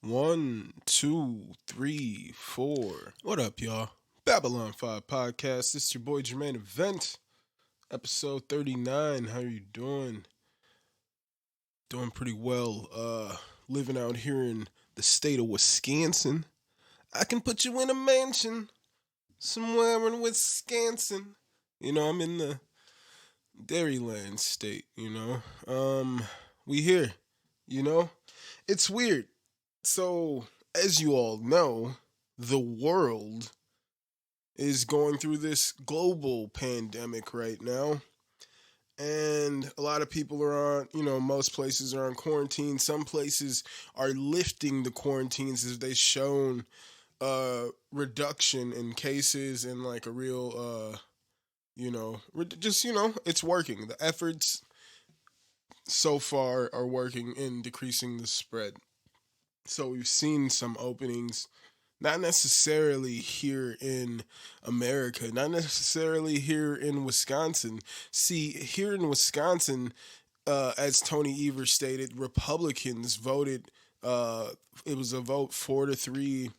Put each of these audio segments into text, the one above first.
One, two, three, four. What up, y'all? Babylon 5 Podcast. This is your boy Jermaine Event. Episode 39. How you doing? Doing pretty well. Living out here in the state of Wisconsin. I can put you in a mansion somewhere in Wisconsin. I'm in the Dairyland state, We here, It's weird. So, as you all know, the world is going through this global pandemic right now. And a lot of people are on, most places are on quarantine. Some places are lifting the quarantines as they've shown reduction in cases and like a real, it's working. The efforts so far are working in decreasing the spread. So we've seen some openings, not necessarily here in America, not necessarily here in Wisconsin. See, here in Wisconsin, as Tony Evers stated, Republicans voted, it was a vote 4-3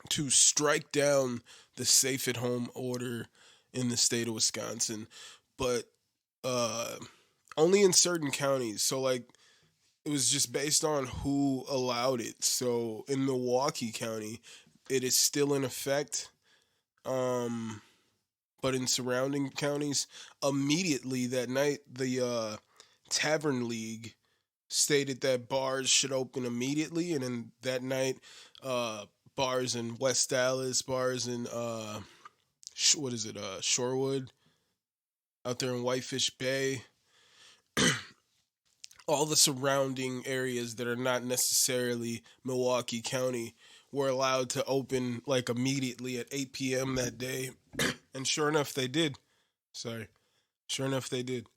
to strike down the safe-at-home order in the state of Wisconsin, but only in certain counties. So, it was just based on who allowed it. So in Milwaukee County, it is still in effect. But in surrounding counties, immediately that night, the Tavern League stated that bars should open immediately. And then that night, bars in West Dallas, bars in, Shorewood, out there in Whitefish Bay, all the surrounding areas that are not necessarily Milwaukee County were allowed to open immediately at 8 p.m. that day. And sure enough, they did. Sure enough, they did.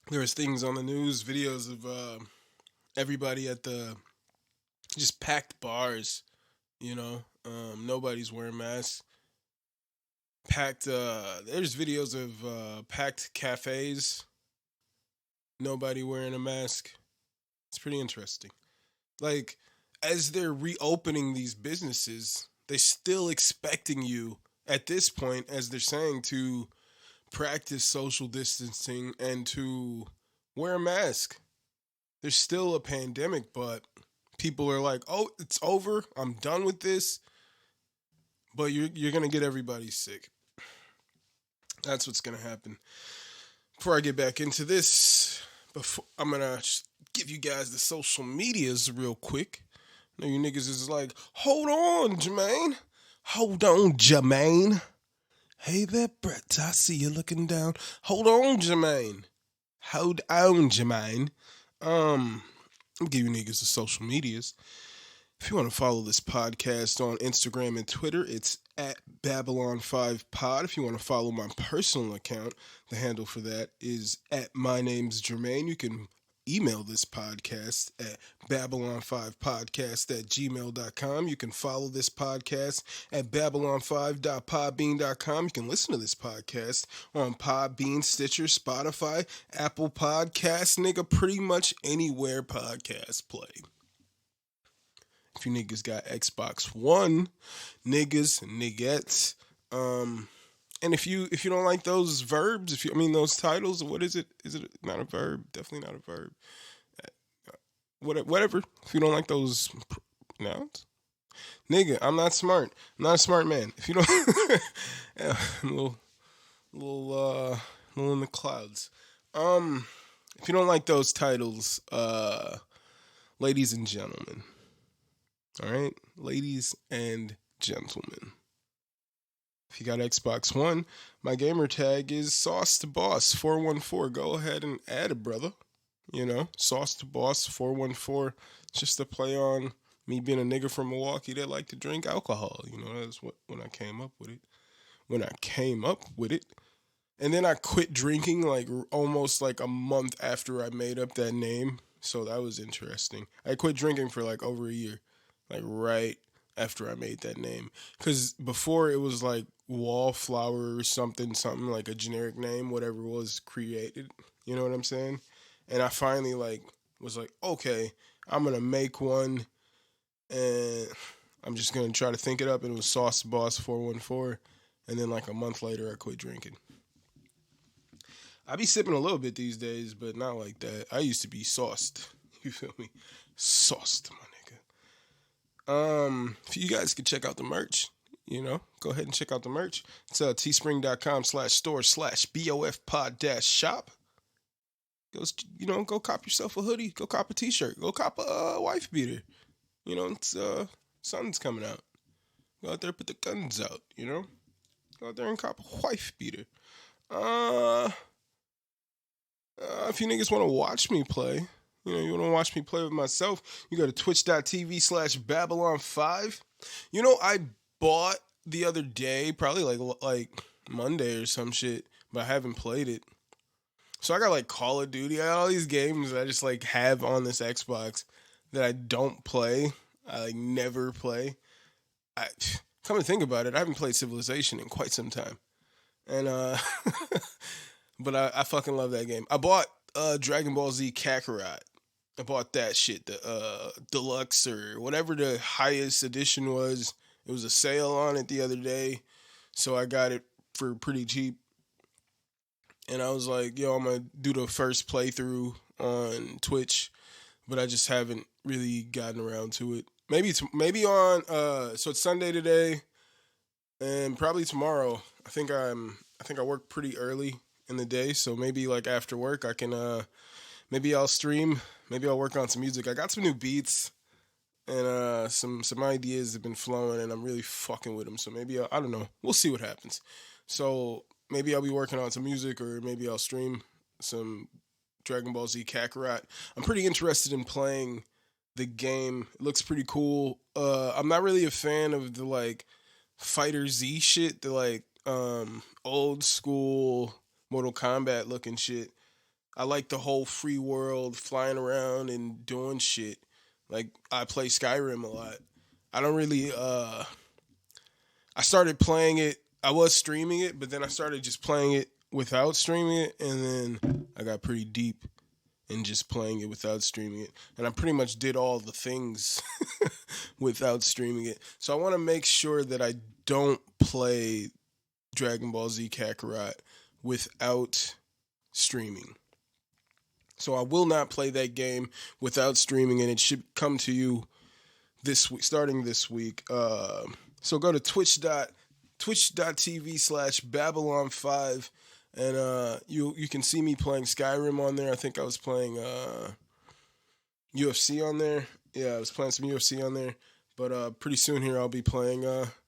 There was things on the news, videos of everybody at the just packed bars, nobody's wearing masks. Packed, there's videos of packed cafes. Nobody wearing a mask. It's pretty interesting. As they're reopening these businesses, they're still expecting you, at this point, as they're saying, to practice social distancing and to wear a mask. There's still a pandemic, but people are like, oh, it's over. I'm done with this. But you're going to get everybody sick. That's what's going to happen. Before I get back into this, I'm going to give you guys the social medias real quick. I know you niggas is like, hold on, Jermaine. Hold on, Jermaine. Hey there, Brett. I see you looking down. Hold on, Jermaine. Hold on, Jermaine. I'll give you niggas the social medias. If you want to follow this podcast on Instagram and Twitter, it's at Babylon5Pod. If you want to follow my personal account, the handle for that is at My Name's Jermaine. You can email this podcast at Babylon5podcast@gmail.com. You can follow this podcast at Babylon5.podbean.com. You can listen to this podcast on Podbean, Stitcher, Spotify, Apple Podcasts, nigga, pretty much anywhere podcasts play. If you niggas got Xbox One, niggas, niggettes, and if you don't like those verbs, those titles, what is it? Is it not a verb? Definitely not a verb. Whatever. If you don't like those nouns, nigga, I'm not smart. I'm not a smart man. If you don't, yeah, I'm a little in the clouds. If you don't like those titles, ladies and gentlemen. All right, ladies and gentlemen. If you got Xbox One, my gamer tag is Sauce to Boss 414. Go ahead and add it, brother. Sauce to Boss 414. Just to play on me being a nigga from Milwaukee that like to drink alcohol. That's when I came up with it. And then I quit drinking almost a month after I made up that name. So that was interesting. I quit drinking for over a year. Right after I made that name. Because before it was Wallflower or something like a generic name, whatever was created. You know what I'm saying? And I finally was okay, I'm going to make one, and I'm just going to try to think it up. And it was Sauce Boss 414. And then like a month later, I quit drinking. I be sipping a little bit these days, but not like that. I used to be sauced. You feel me? Sauced, my nigga. If you guys can check out the merch, go ahead and check out the merch. It's teespring.com/store/BOF-pod-shop. Go cop yourself a hoodie. Go cop a t-shirt. Go cop a wife beater. It's something's coming out. Go out there, put the guns out. Go out there and cop a wife beater. If you niggas want to watch me play, you want to watch me play with myself, you go to twitch.tv/Babylon5. I bought the other day, probably like Monday or some shit, but I haven't played it. So I got like Call of Duty. I got all these games that I just like have on this Xbox that I don't play. I like never play. Come to think about it, I haven't played Civilization in quite some time. And but I fucking love that game. I bought Dragon Ball Z Kakarot. I bought that shit, the deluxe or whatever the highest edition was. It was a sale on it the other day, so I got it for pretty cheap. And I was like, yo, I'm gonna do the first playthrough on Twitch, but I just haven't really gotten around to it. Maybe on so it's Sunday today, and probably tomorrow. I think I work pretty early in the day, so maybe like after work I can maybe I'll stream, maybe I'll work on some music. I got some new beats and some ideas have been flowing and I'm really fucking with them. So maybe I don't know. We'll see what happens. So maybe I'll be working on some music or maybe I'll stream some Dragon Ball Z Kakarot. I'm pretty interested in playing the game. It looks pretty cool. I'm not really a fan of the like Fighter Z shit, the like old school Mortal Kombat looking shit. I like the whole free world, flying around and doing shit. Like I play Skyrim a lot. I don't really I started playing it. I was streaming it, but then I started just playing it without streaming it, and then I got pretty deep in just playing it without streaming it. And I pretty much did all the things without streaming it. So I want to make sure that I don't play Dragon Ball Z Kakarot without streaming. So I will not play that game without streaming, and it should come to you this week, starting this week. So go to twitch.tv/Babylon5, and you can see me playing Skyrim on there. I think I was playing UFC on there. Yeah, I was playing some UFC on there. But pretty soon here I'll be playing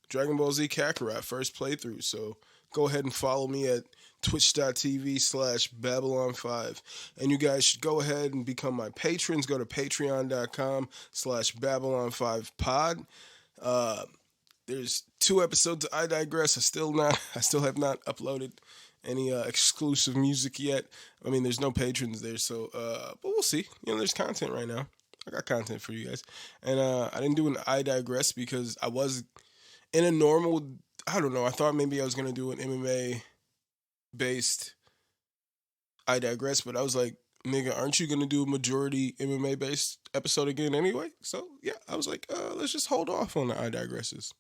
Dragon Ball Z Kakarot first playthrough. So go ahead and follow me at twitch.tv/Babylon5. And you guys should go ahead and become my patrons. Go to patreon.com/Babylon5pod. There's 2 episodes of I Digress. I still have not uploaded any exclusive music yet. I mean, there's no patrons there, so but we'll see. There's content right now. I got content for you guys. And I didn't do an I Digress because I was in a normal, I don't know, I thought maybe I was going to do an MMA based I Digress, but I was like, nigga, aren't you going to do a majority MMA based episode again anyway? So yeah, I was like, let's just hold off on the I Digresses.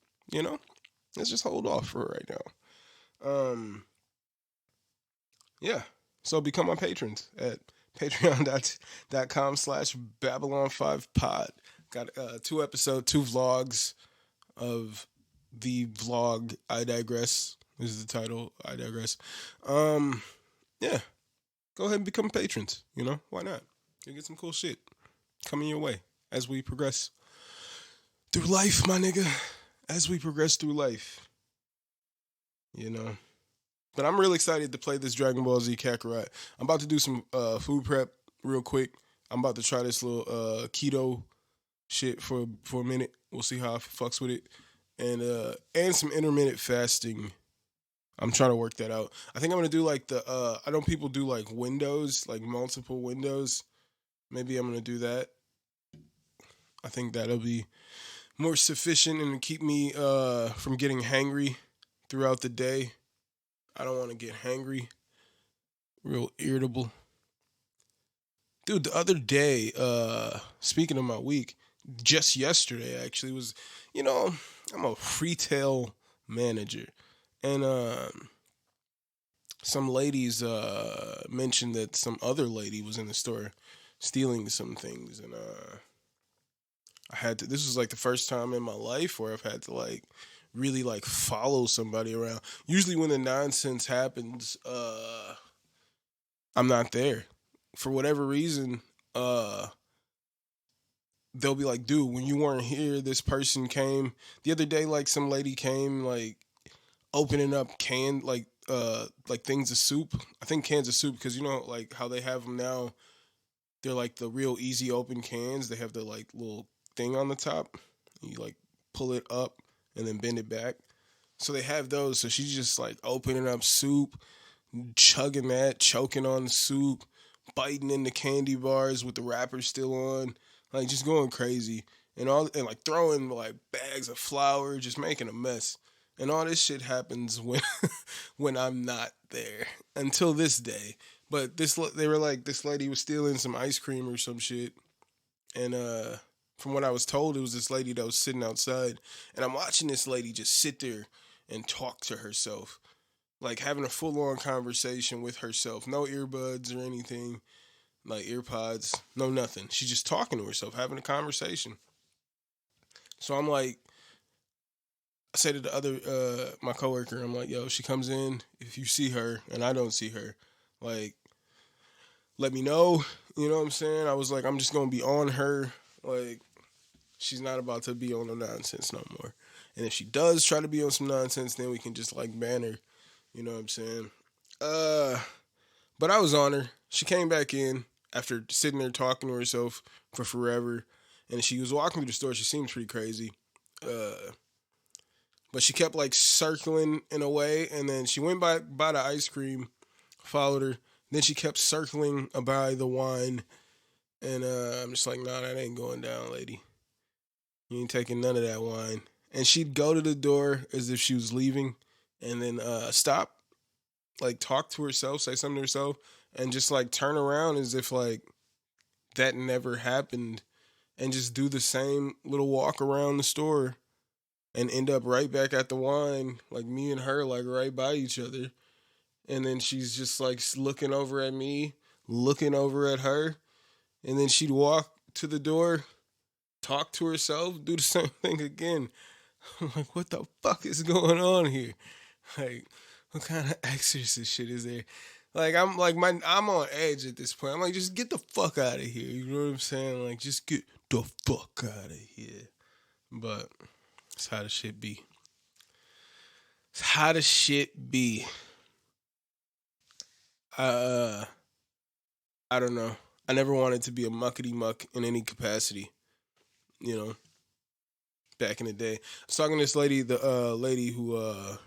Let's just hold off for right now. Yeah. So become my patrons at patreon.com/Babylon5pod. Got 2 episodes, 2 vlogs of the vlog I Digress. This is the title, I Digress. Yeah. Go ahead and become patrons. Why not? You'll get some cool shit coming your way as we progress through life, my nigga. As we progress through life. But I'm really excited to play this Dragon Ball Z Kakarot. I'm about to do some food prep real quick. I'm about to try this little keto shit for a minute. We'll see how I fucks with it. And some intermittent fasting. I'm trying to work that out. I think I'm going to do like I know people do like windows, like multiple windows. Maybe I'm going to do that. I think that'll be more sufficient and keep me from getting hangry throughout the day. I don't want to get hangry, real irritable. Dude, the other day, speaking of my week, just yesterday actually was, you know, I'm a retail manager, and some ladies mentioned that some other lady was in the store stealing some things, and I had to. This was like the first time in my life where I've had to like really like follow somebody around. Usually, when the nonsense happens, I'm not there for whatever reason. Uh, they'll be like, dude, when you weren't here, this person came the other day. Like some lady came, like opening up like things of soup. I think cans of soup because you know like how they have them now. They're like the real easy open cans. They have the like little thing on the top. You like pull it up and then bend it back. So they have those. So she's just like opening up soup, chugging that, choking on the soup, biting into candy bars with the wrapper still on, like just going crazy and like throwing like bags of flour, just making a mess. And all this shit happens when when I'm not there until this day. But they were like this lady was stealing some ice cream or some shit, and from what I was told, it was this lady that was sitting outside, and I'm watching this lady just sit there and talk to herself, like having a full on conversation with herself. No earbuds or anything, like earpods, no nothing. She's just talking to herself, having a conversation. So I'm like, I say to the other, my coworker, I'm like, yo, she comes in. If you see her and I don't see her, like, let me know. You know what I'm saying? I was like, I'm just gonna be on her. Like, she's not about to be on no nonsense no more. And if she does try to be on some nonsense, then we can just like ban her. You know what I'm saying? Uh, but I was on her. She came back in after sitting there talking to herself for forever, and she was walking through the store. She seemed pretty crazy, but she kept like circling in a way, and then she went by the ice cream, followed her. Then she kept circling by the wine, and I'm just like, nah, that ain't going down, lady. You ain't taking none of that wine. And she'd go to the door as if she was leaving, and then stop, like talk to herself, say something to herself, and just like turn around as if like that never happened, and just do the same little walk around the store and end up right back at the wine, like me and her, like right by each other. And then she's just like looking over at me, looking over at her, and then she'd walk to the door, talk to herself, do the same thing again. I'm like, what the fuck is going on here? Like, what kind of exorcist shit is there? Like, I'm on edge at this point. I'm like, just get the fuck out of here. You know what I'm saying? Like, just get the fuck out of here. But it's how the shit be. It's how the shit be. Uh, I don't know. I never wanted to be a muckety muck in any capacity. You know, back in the day, I was talking to this lady, the lady who was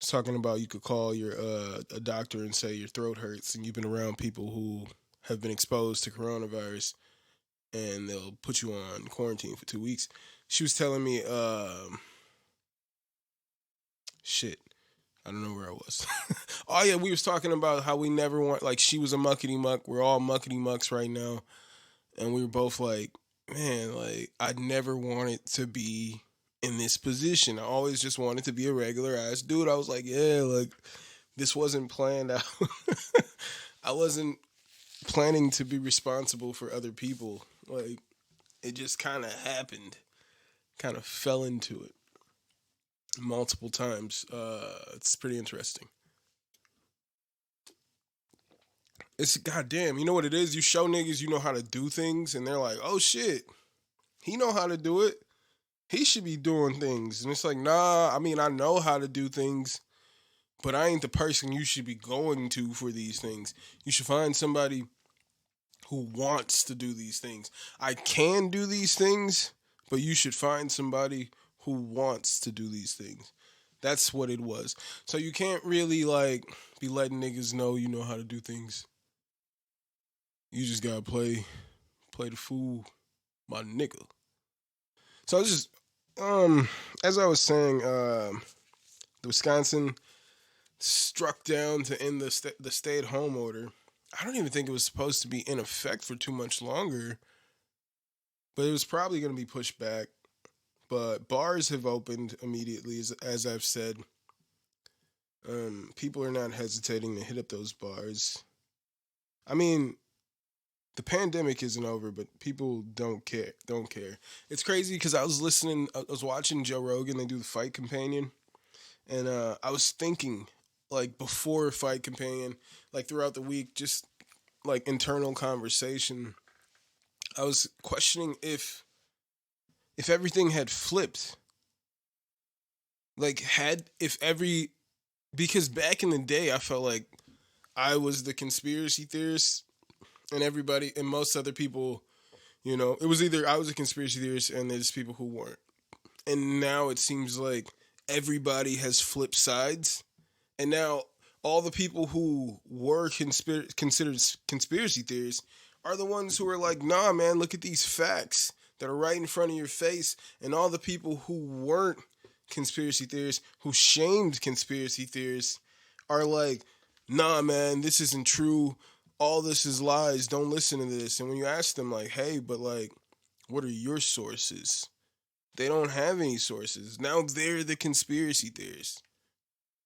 talking about you could call your a doctor and say your throat hurts and you've been around people who have been exposed to coronavirus and they'll put you on quarantine for 2 weeks. She was telling me, shit, I don't know where I was. Oh yeah, we was talking about how we never want, like she was a muckety muck. We're all muckety mucks right now, and we were both like, man, like I never wanted to be in this position. I always just wanted to be a regular ass dude. I was like, yeah, like this wasn't planned out. I wasn't planning to be responsible for other people. Like it just kind of happened. Kind of fell into it multiple times. It's pretty interesting. It's goddamn. You know what it is? You show niggas you know how to do things, and they're like, "Oh shit, he know how to do it. He should be doing things." And it's like, nah. I mean, I know how to do things, but I ain't the person you should be going to for these things. You should find somebody who wants to do these things. I can do these things, but you should find somebody who wants to do these things. That's what it was. So you can't really like be letting niggas know you know how to do things. You just gotta play the fool, my nigga. So I was just as I was saying, the Wisconsin struck down to end the stay at home order. I don't even think it was supposed to be in effect for too much longer, but it was probably going to be pushed back. But bars have opened immediately, as I've said. People are not hesitating to hit up those bars. I mean, the pandemic isn't over, but people don't care. Don't care. It's crazy because I was watching Joe Rogan. They do the Fight Companion, and I was thinking, like before Fight Companion, like throughout the week, just like internal conversation. I was questioning if everything had flipped, like had if every because back in the day I felt like I was the conspiracy theorist and everybody and most other people, it was either I was a conspiracy theorist and there's people who weren't. And now it seems like everybody has flipped sides. And now all the people who were considered conspiracy theorists are the ones who are like, nah, man, look at these facts that are right in front of your face. And all the people who weren't conspiracy theorists, who shamed conspiracy theorists, are like, nah, man, this isn't true. All this is lies. Don't listen to this. And when you ask them, like, hey, but like, what are your sources? They don't have any sources. Now they're the conspiracy theorists.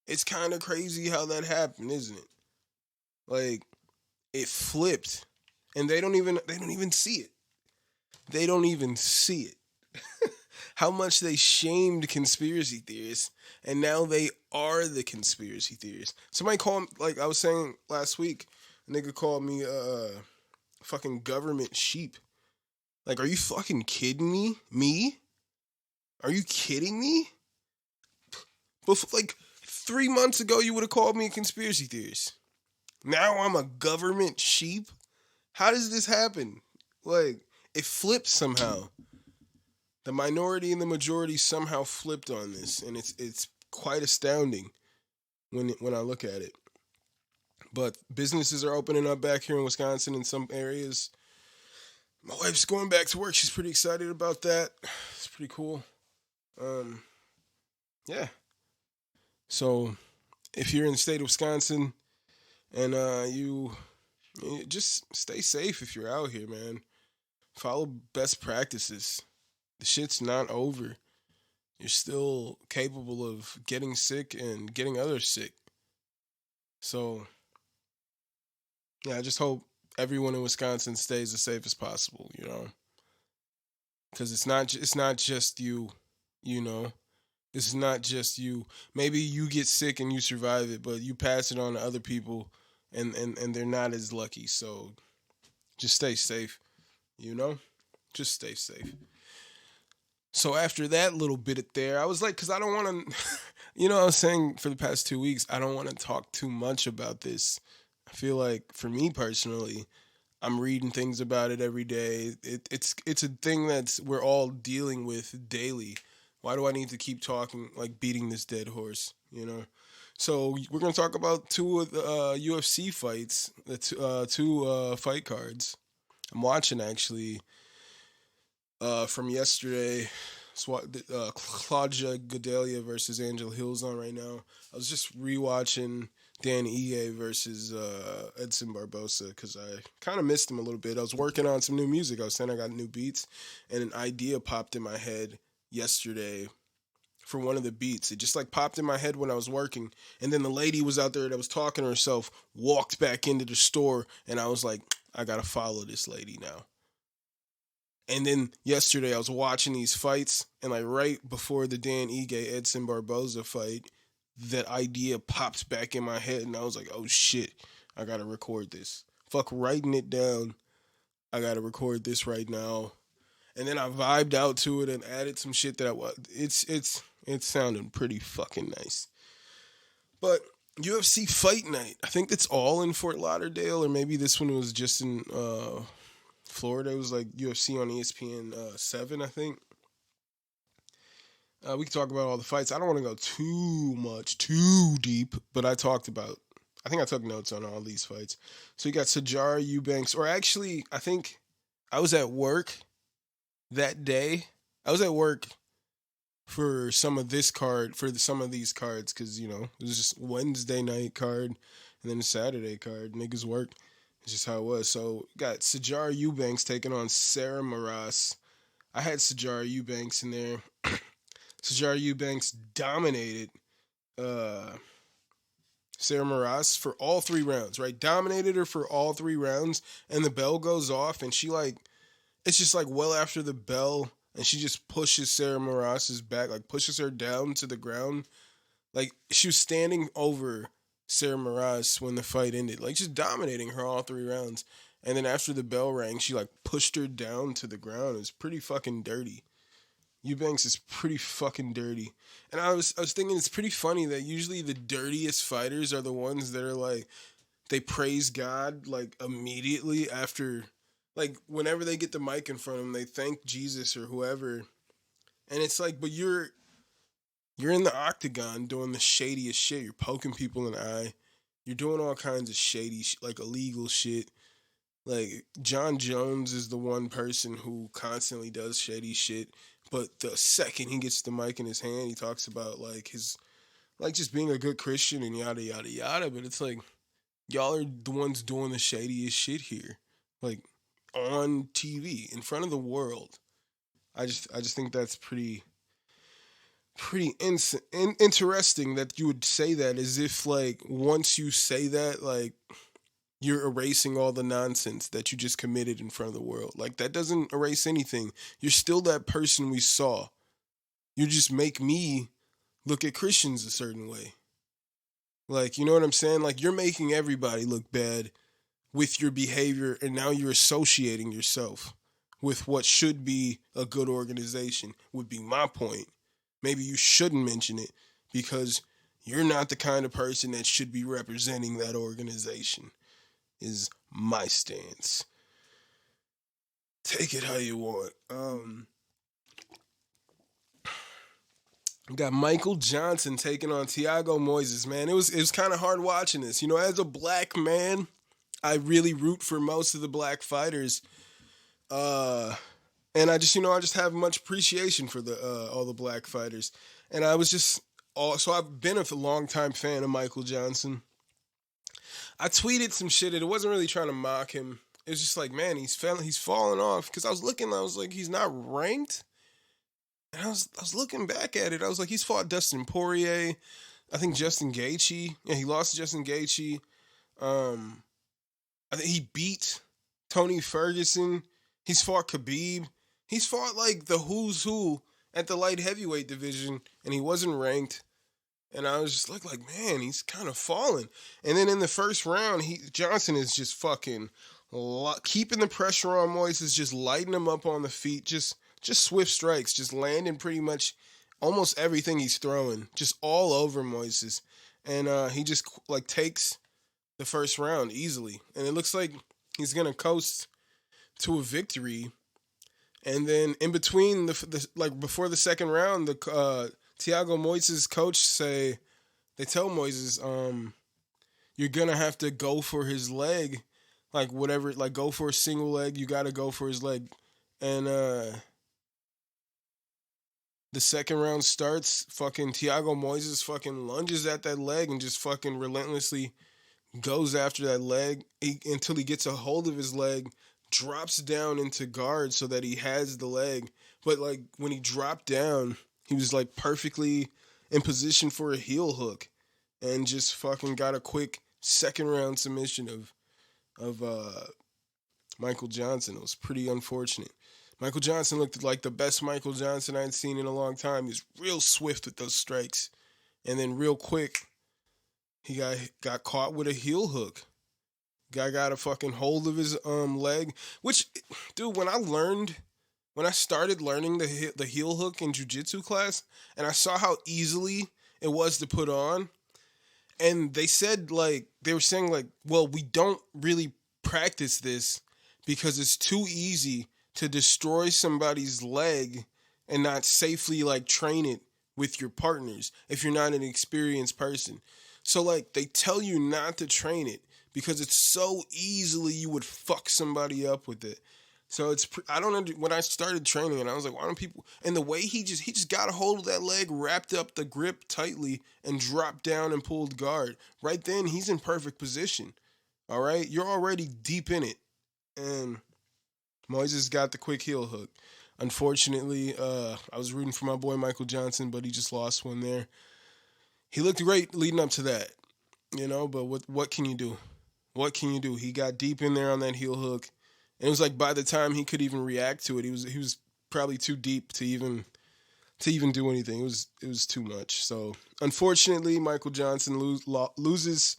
It's kind of crazy how that happened, isn't it? Like, it flipped. And they don't even see it. They don't even see it. How much they shamed conspiracy theorists, and now they are the conspiracy theorists. Somebody called, like I was saying last week, a nigga called me fucking government sheep. Like, are you fucking kidding me? Me? Are you kidding me? Like 3 months ago, you would have called me a conspiracy theorist. Now I'm a government sheep? How does this happen? Like, it flipped somehow. The minority and the majority somehow flipped on this, and it's quite astounding when I look at it. But businesses are opening up back here in Wisconsin in some areas. My wife's going back to work. She's pretty excited about that. It's pretty cool. Yeah. So if you're in the state of Wisconsin and you just stay safe if you're out here, man. Follow best practices. The shit's not over. You're still capable of getting sick and getting others sick. So, yeah, I just hope everyone in Wisconsin stays as safe as possible, because it's not just you, It's not just you. Maybe you get sick and you survive it, but you pass it on to other people, and they're not as lucky. So, just stay safe, Just stay safe. So after that little bit there, I was like, because I don't want to, I was saying for the past 2 weeks, I don't want to talk too much about this. I feel like for me personally, I'm reading things about it every day. It's a thing we're all dealing with daily. Why do I need to keep talking, like beating this dead horse, So we're going to talk about two of the UFC fights, the two fight cards. I'm watching actually. From yesterday, Claudia Delia versus Angela Hill's on right now. I was just rewatching Dan Ige versus Edson Barbosa because I kind of missed him a little bit. I was working on some new music. I was saying I got new beats, and an idea popped in my head yesterday for one of the beats. It just like popped in my head when I was working, and then the lady was out there that was talking to herself walked back into the store, and I was like, I gotta follow this lady now. And then yesterday I was watching these fights, and like right before the Dan Ige Edson Barboza fight, that idea popped back in my head, and I was like, oh shit, I gotta record this. Fuck writing it down. I gotta record this right now. And then I vibed out to it and added some shit that it's sounding pretty fucking nice. But UFC Fight Night, I think that's all in Fort Lauderdale, or maybe this one was just in Florida. It was like UFC on ESPN 7, I think. We can talk about all the fights. I don't want to go too deep, but I think I took notes on all these fights. So you got Sijara Eubanks, or actually, I think I was at work that day. I was at work for some of these cards, because, it was just Wednesday night card and then a Saturday card. Niggas worked. It's just how it was. So got Sajara Eubanks taking on Sarah Maras. I had Sajara Eubanks in there. Sajara Eubanks dominated uh, Sarah Maras for all 3 rounds, right? Dominated her for all 3 rounds, and the bell goes off, and she like, it's just like well after the bell, and she just pushes Sarah Maras's back, like pushes her down to the ground. Like she was standing over Sarah Maras when the fight ended, like just dominating her all 3 rounds. And then after the bell rang, she like pushed her down to the ground. It was pretty fucking dirty. Eubanks is pretty fucking dirty. And I was thinking it's pretty funny that usually the dirtiest fighters are the ones that are like they praise God like immediately after, like whenever they get the mic in front of them, they thank Jesus or whoever. And it's like, but you're in the octagon doing the shadiest shit. You're poking people in the eye. You're doing all kinds of shady, like illegal shit. Like John Jones is the one person who constantly does shady shit. But the second he gets the mic in his hand, he talks about like his, like just being a good Christian and yada yada yada. But it's like y'all are the ones doing the shadiest shit here, like on TV in front of the world. I just think that's pretty interesting that you would say that, as if like once you say that, like you're erasing all the nonsense that you just committed in front of the world. Like that doesn't erase anything. You're still that person we saw. You just make me look at Christians a certain way. Like, you know what I'm saying? Like you're making everybody look bad with your behavior, and now you're associating yourself with what should be a good organization, would be my point. Maybe you shouldn't mention it because you're not the kind of person that should be representing that organization, is my stance. Take it how you want. We got Michael Johnson taking on Thiago Moises. Man, it was kind of hard watching this. You know, as a black man, I really root for most of the black fighters. And I just have much appreciation for the all the black fighters. And I was just so I've been a long time fan of Michael Johnson. I tweeted some shit. It wasn't really trying to mock him. It was just like, man, he's falling off. Because I was looking, I was like, he's not ranked. And I was looking back at it. I was like, he's fought Dustin Poirier. I think Justin Gaethje. Yeah, he lost to Justin Gaethje. I think he beat Tony Ferguson. He's fought Khabib. He's fought like the who's who at the light heavyweight division, and he wasn't ranked. And I was just like, man, he's kind of falling. And then in the first round, Johnson is just fucking keeping the pressure on Moises, just lighting him up on the feet, just swift strikes, just landing pretty much almost everything he's throwing, just all over Moises. And he just like takes the first round easily. And it looks like he's going to coast to a victory. And then in between the like before the second round, the Thiago Moises' coach they tell Moises, you're gonna have to go for his leg, like whatever, like go for a single leg. You got to go for his leg. And the second round starts. Fucking Thiago Moises fucking lunges at that leg and just fucking relentlessly goes after that leg until he gets a hold of his leg, drops down into guard so that he has the leg. But like when he dropped down, he was like perfectly in position for a heel hook, and just fucking got a quick second round submission of Michael Johnson. It was pretty unfortunate. Michael Johnson looked like the best Michael Johnson I'd seen in a long time. He was real swift with those strikes, and then real quick, he got caught with a heel hook. Guy got a fucking hold of his leg, which, dude, when I started learning the heel hook in jiu-jitsu class, and I saw how easily it was to put on, and they were saying like, well, we don't really practice this because it's too easy to destroy somebody's leg and not safely like train it with your partners if you're not an experienced person. So like they tell you not to train it because it's so easily you would fuck somebody up with it. So I don't know, when I started training and I was like, why don't people, and the way he just got a hold of that leg, wrapped up the grip tightly and dropped down and pulled guard. Right then he's in perfect position. All right, you're already deep in it, and Moises got the quick heel hook. Unfortunately, I was rooting for my boy Michael Johnson, but he just lost one there. He looked great leading up to that, but what can you do? What can you do? He got deep in there on that heel hook, and it was like by the time he could even react to it, he was probably too deep to even do anything. It was too much. So unfortunately, Michael Johnson loses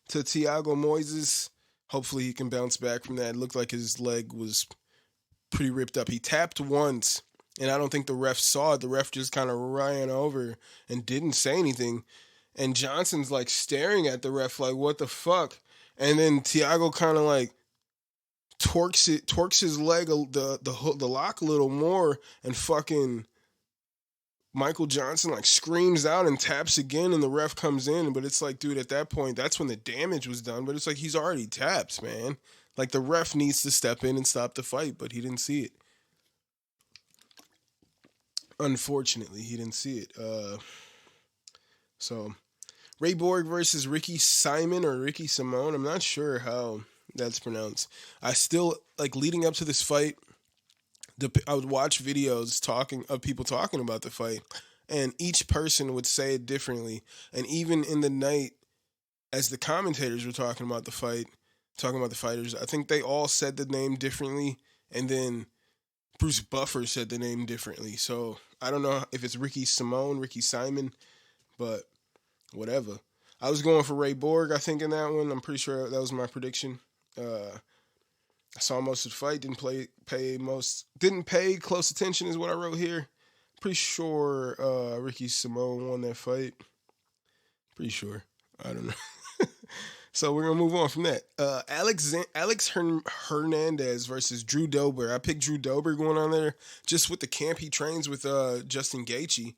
to Thiago Moises. Hopefully, he can bounce back from that. It looked like his leg was pretty ripped up. He tapped once, and I don't think the ref saw it. The ref just kind of ran over and didn't say anything. And Johnson's like staring at the ref like, what the fuck? And then Thiago kind of like torques his leg, the lock a little more, and fucking Michael Johnson like screams out and taps again, and the ref comes in. But it's like, dude, at that point, that's when the damage was done. But it's like he's already tapped, man. Like the ref needs to step in and stop the fight, but he didn't see it. Unfortunately, he didn't see it. So Ray Borg versus Ricky Simon or Ricky Simone. I'm not sure how that's pronounced. I still like leading up to this fight. I would watch videos of people talking about the fight, and each person would say it differently. And even in the night, as the commentators were talking about the fighters, I think they all said the name differently, and then Bruce Buffer said the name differently. So I don't know if it's Ricky Simone, Ricky Simon, but whatever. I was going for Ray Borg, I think, in that one. I'm pretty sure that was my prediction. I saw most of the fight. Didn't pay close attention is what I wrote here. Pretty sure Ricky Simone won that fight. Pretty sure. I don't know. So we're gonna move on from that. Alex Hernandez versus Drew Dober. I picked Drew Dober going on there just with the camp he trains with Justin Gaethje,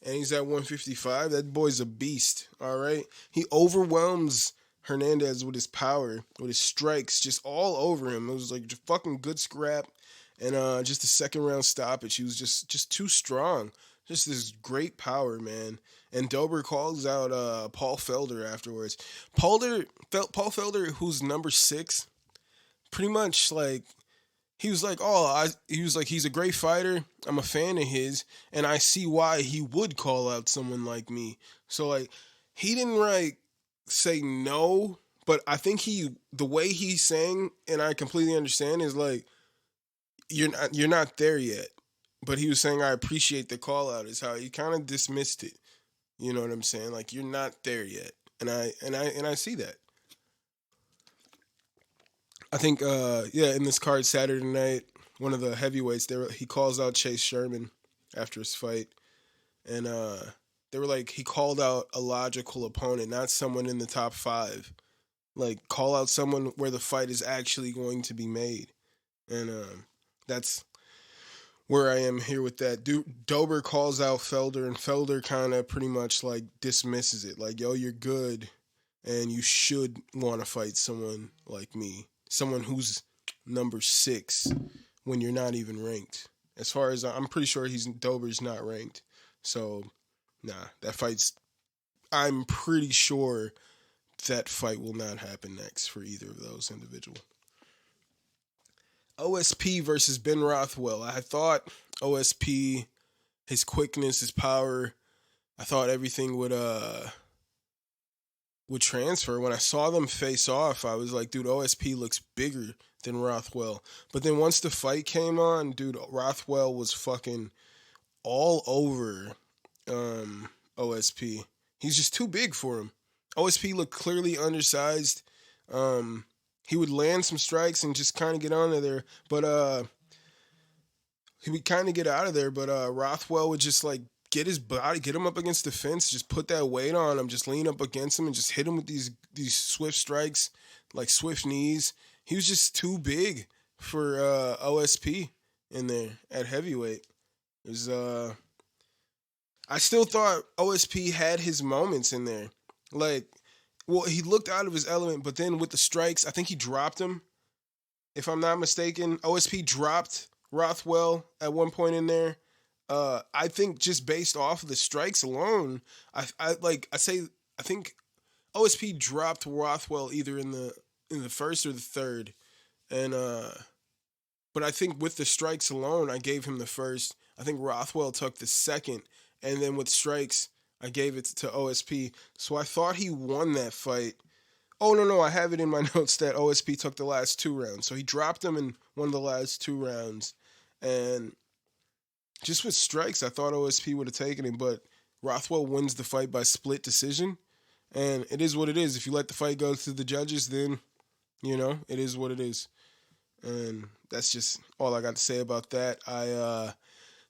and he's at 155. That boy's a beast. All right, he overwhelms Hernandez with his power, with his strikes, just all over him. It was like just fucking good scrap, and just a second round stoppage. He was just too strong. Just this great power, man. And Dober calls out Paul Felder afterwards. Paul Felder, who's number 6, pretty much like he was like, he's a great fighter. I'm a fan of his, and I see why he would call out someone like me. So like, he didn't like say no, but I think the way he's saying, and I completely understand, is like you're not there yet. But he was saying, I appreciate the call out, is how he kind of dismissed it. You know what I'm saying? Like, you're not there yet. And I see that. I think in this card Saturday night, one of the heavyweights, he calls out Chase Sherman after his fight. And they were like, he called out a logical opponent, not someone in the top 5. Like, call out someone where the fight is actually going to be made. And that's where I am here with that. Dober calls out Felder, and Felder kind of pretty much like dismisses it. Like, yo, you're good, and you should want to fight someone like me. Someone who's number 6 when you're not even ranked. As far as I'm pretty sure Dober's not ranked. So, that fight's, I'm pretty sure that fight will not happen next for either of those individuals. OSP versus Ben Rothwell. I thought OSP, his quickness, his power, I thought everything would transfer. When I saw them face off, I was like, dude, OSP looks bigger than Rothwell. But then once the fight came on, dude, Rothwell was fucking all over OSP. He's just too big for him. OSP looked clearly undersized. He would land some strikes and just kind of get out of there. But he would kind of get out of there. But Rothwell would just like get him up against the fence, just put that weight on him, just lean up against him and just hit him with these swift strikes, like swift knees. He was just too big for OSP in there at heavyweight. It was, I still thought OSP had his moments in there. Like, well, he looked out of his element, but then with the strikes, I think he dropped him. If I'm not mistaken, OSP dropped Rothwell at one point in there. I think just based off of the strikes alone, I think OSP dropped Rothwell either in the in the first or the third, and but I think with the strikes alone, I gave him the first. I think Rothwell took the second, and then with strikes, I gave it to OSP. So I thought he won that fight. Oh no, I have it in my notes that OSP took the last 2 rounds. So he dropped him in one of the last 2 rounds, and just with strikes, I thought OSP would have taken him, but Rothwell wins the fight by split decision, and it is what it is. If you let the fight go to the judges, then it is what it is. And that's just all I got to say about that. I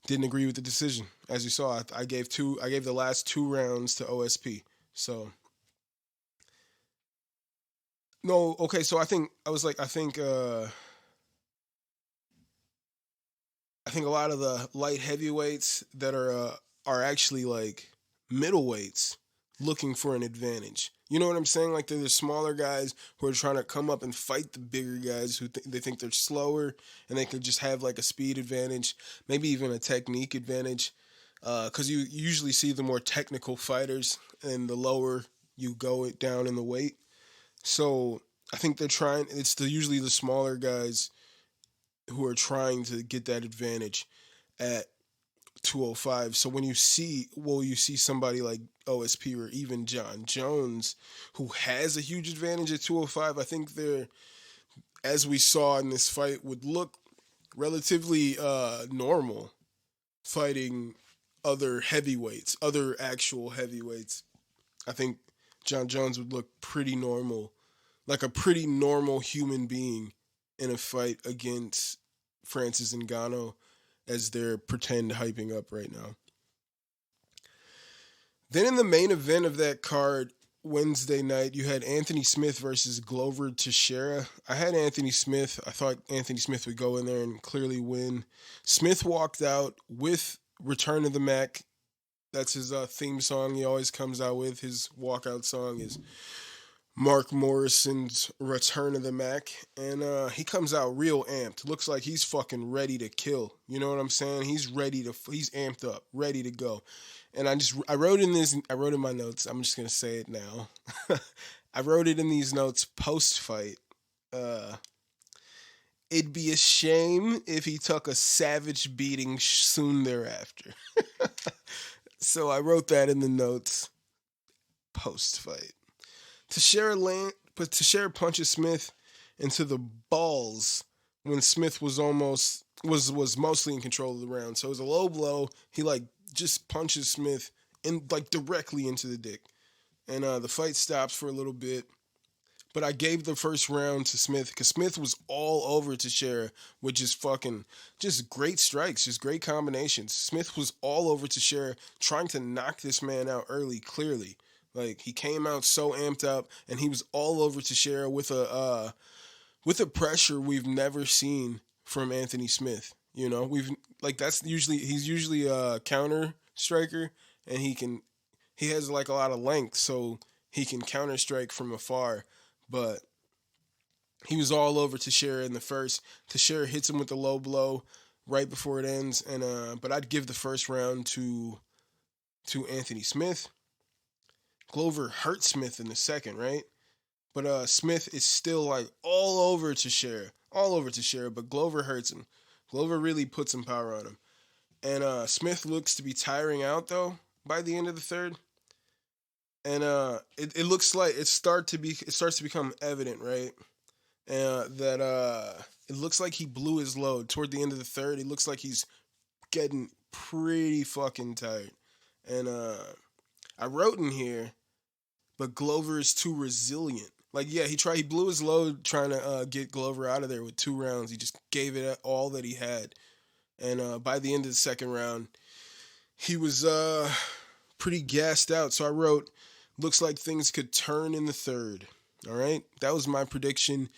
didn't agree with the decision. As you saw, I gave the last 2 rounds to OSP. So no, okay. So I think a lot of the light heavyweights that are actually like middleweights looking for an advantage. You know what I'm saying? Like they're the smaller guys who are trying to come up and fight the bigger guys who they think they're slower and they could just have like a speed advantage, maybe even a technique advantage. Because you usually see the more technical fighters and the lower you go down in the weight. So I think usually the smaller guys who are trying to get that advantage at 205. So when you see somebody like OSP or even John Jones who has a huge advantage at 205, I think they're, as we saw in this fight, would look relatively normal fighting other heavyweights, other actual heavyweights. I think John Jones would look pretty normal, like a pretty normal human being in a fight against Francis Ngannou as they're pretend hyping up right now. Then in the main event of that card, Wednesday night, you had Anthony Smith versus Glover Teixeira. I had Anthony Smith. I thought Anthony Smith would go in there and clearly win. Smith walked out with Return of the Mac. That's his theme song he always comes out with. His walkout song is Mark Morrison's Return of the Mac. And he comes out real amped. Looks like he's fucking ready to kill. You know what I'm saying? He's amped up, ready to go. And I wrote in my notes. I'm just going to say it now. I wrote it in these notes post-fight. It'd be a shame if he took a savage beating soon thereafter. So I wrote that in the notes post-fight. Teixeira punches Smith into the balls when Smith was mostly in control of the round. So it was a low blow. He just punches Smith directly into the dick. And the fight stops for a little bit. But I gave the first round to Smith because Smith was all over Teixeira with just great strikes, just great combinations. Smith was all over Teixeira trying to knock this man out early, clearly. Like, he came out so amped up, and he was all over Teixeira with a pressure we've never seen from Anthony Smith. You know, he's usually a counter striker, and he has like a lot of length, so he can counter strike from afar. But he was all over Teixeira in the first. Teixeira hits him with the low blow right before it ends, and but I'd give the first round to Anthony Smith. Glover hurt Smith in the second, right? But Smith is still like all over Teixeira, but Glover hurts him. Glover really puts some power on him. And Smith looks to be tiring out, though, by the end of the third. And it looks like it starts to become evident, right? That it looks like he blew his load toward the end of the third. It looks like he's getting pretty fucking tired. And I wrote in here, but Glover is too resilient. Like, yeah, he blew his load trying to get Glover out of there with 2 rounds. He just gave it all that he had. And by the end of the second round, he was pretty gassed out. So I wrote, looks like things could turn in the third. All right? That was my prediction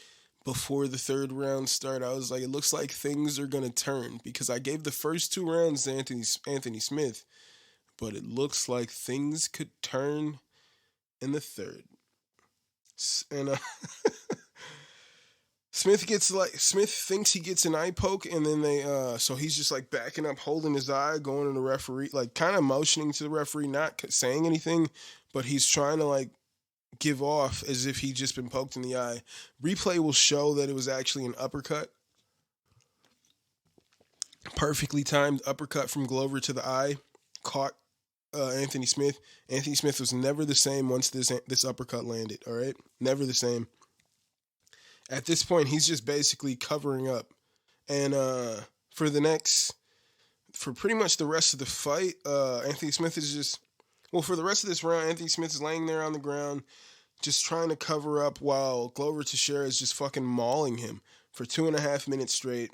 before the third round started. I was like, it looks like things are going to turn because I gave the first 2 rounds to Anthony Smith, but it looks like things could turn in the third. And Smith thinks he gets an eye poke, and then so he's just like backing up, holding his eye, going to the referee, like kind of motioning to the referee, not saying anything, but he's trying to like give off as if he'd just been poked in the eye. Replay will show that it was actually an uppercut. Perfectly timed uppercut from Glover to the eye. Caught Anthony Smith. Anthony Smith was never the same once this uppercut landed, all right? Never the same. At this point, he's just basically covering up. And for pretty much the rest of the fight, Anthony Smith is just, for the rest of this round, Anthony Smith is laying there on the ground, just trying to cover up while Glover Teixeira is just fucking mauling him for 2.5 minutes straight.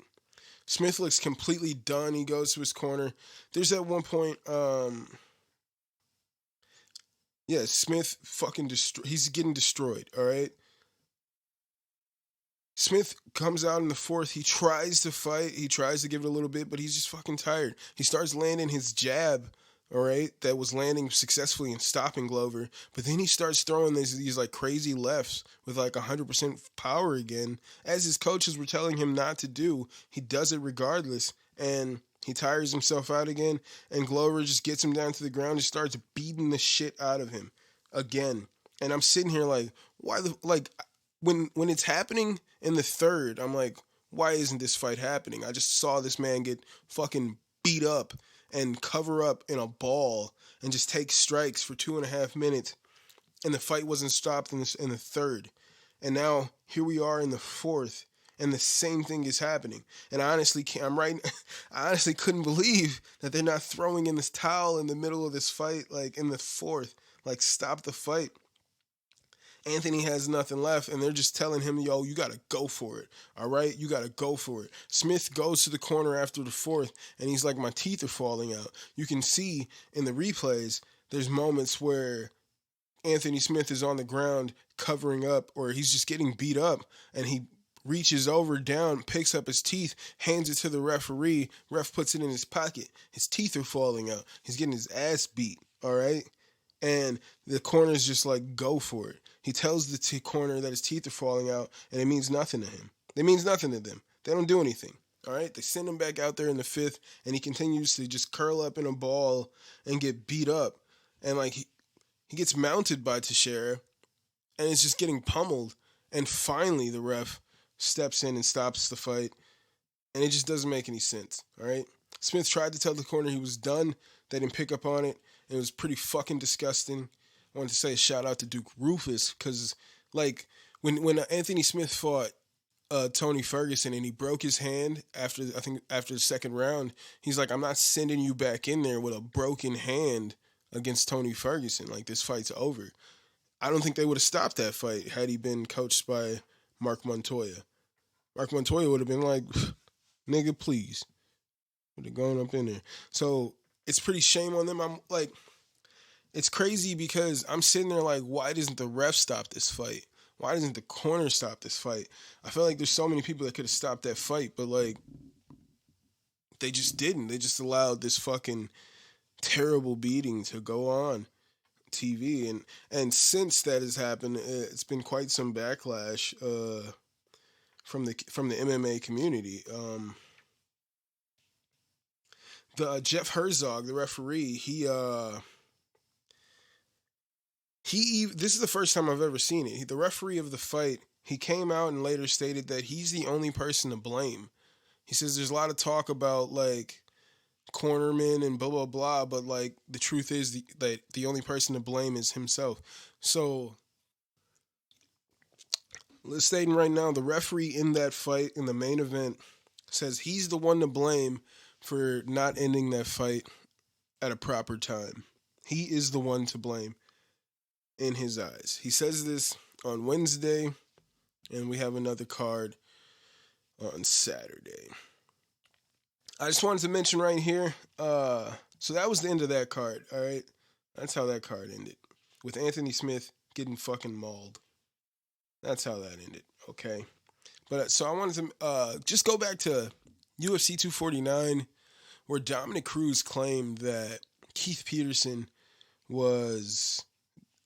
Smith looks completely done. He goes to his corner. There's at one point, Smith fucking he's getting destroyed, all right? Smith comes out in the fourth. He tries to fight. He tries to give it a little bit, but he's just fucking tired. He starts landing his jab, all right, that was landing successfully and stopping Glover. But then he starts throwing these like crazy lefts with like 100% power again. As his coaches were telling him not to do, he does it regardless. And he tires himself out again. And Glover just gets him down to the ground and starts beating the shit out of him again. And I'm sitting here like, why the, like, when it's happening in the third, I'm like, why isn't this fight happening? I just saw this man get fucking beat up and cover up in a ball and just take strikes for 2.5 minutes, and the fight wasn't stopped in the third. And now here we are in the fourth, and the same thing is happening. And I honestly couldn't believe that they're not throwing in this towel in the middle of this fight, like in the fourth, like stop the fight. Anthony has nothing left, and they're just telling him, yo, you got to go for it, all right? You got to go for it. Smith goes to the corner after the fourth, and he's like, my teeth are falling out. You can see in the replays, there's moments where Anthony Smith is on the ground covering up, or he's just getting beat up, and he reaches over, down, picks up his teeth, hands it to the referee. Ref puts it in his pocket. His teeth are falling out. He's getting his ass beat, all right? And the corner's just like, go for it. He tells the corner that his teeth are falling out, and it means nothing to him. It means nothing to them. They don't do anything, all right? They send him back out there in the fifth, and he continues to just curl up in a ball and get beat up. And, like, he gets mounted by Teixeira, and it's just getting pummeled. And finally, the ref steps in and stops the fight, and it just doesn't make any sense, all right? Smith tried to tell the corner he was done. They didn't pick up on it. It was pretty fucking disgusting. I wanted to say a shout out to Duke Rufus, because like when Anthony Smith fought Tony Ferguson and he broke his hand after the second round, he's like, I'm not sending you back in there with a broken hand against Tony Ferguson. Like, this fight's over. I don't think they would have stopped that fight had he been coached by Mark Montoya. Mark Montoya would have been like, nigga, please. Would have gone up in there. So it's pretty shame on them. I'm like, it's crazy because I'm sitting there like, why doesn't the ref stop this fight? Why doesn't the corner stop this fight? I feel like there's so many people that could have stopped that fight, but like, they just didn't. They just allowed this fucking terrible beating to go on TV. And since that has happened, it's been quite some backlash from the MMA community. The Jeff Herzog, the referee, this is the first time I've ever seen it. The referee of the fight, he came out and later stated that he's the only person to blame. He says there's a lot of talk about like cornermen and blah, blah, blah, but like the truth is that the only person to blame is himself. So let's stating right now, the referee in that fight, in the main event, says he's the one to blame for not ending that fight at a proper time. He is the one to blame. In his eyes. He says this on Wednesday, and we have another card on Saturday. I just wanted to mention right here, so that was the end of that card, all right? That's how that card ended, with Anthony Smith getting fucking mauled. That's how that ended, okay? But so I wanted to just go back to UFC 249, where Dominic Cruz claimed that Keith Peterson was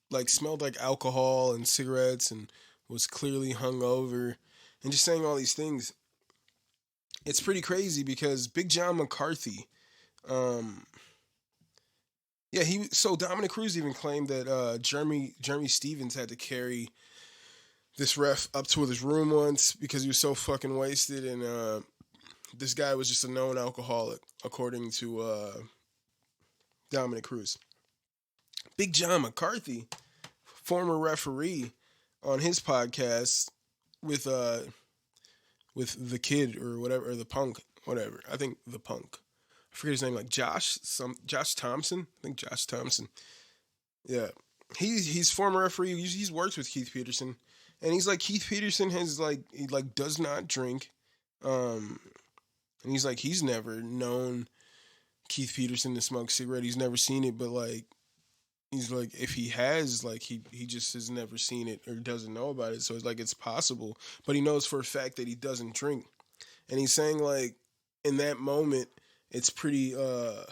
like smelled like alcohol and cigarettes and was clearly hungover and just saying all these things. It's pretty crazy because Big John McCarthy, Yeah, so Dominic Cruz even claimed that Jeremy Stevens had to carry this ref up to his room once because he was so fucking wasted, and this guy was just a known alcoholic, according to Dominic Cruz. Big John McCarthy, former referee, on his podcast with the kid or whatever, or the punk, whatever. I think the punk. I forget his name, like Josh Thompson. I think Josh Thompson. Yeah, he's former referee. He's worked with Keith Peterson, and he's like, Keith Peterson has he does not drink, and he's like, he's never known Keith Peterson to smoke cigarette. He's never seen it, but like, he's like, if he has, like, he just has never seen it or doesn't know about it. So it's like, it's possible, but he knows for a fact that he doesn't drink. And he's saying, like, in that moment, it's pretty, well,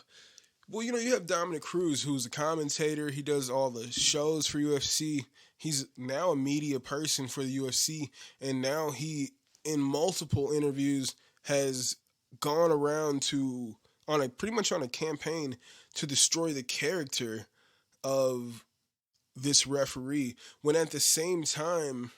you know, you have Dominic Cruz, who's a commentator. He does all the shows for UFC. He's now a media person for the UFC. And now he, in multiple interviews, has gone around pretty much on a campaign to destroy the character of this referee, when at the same time,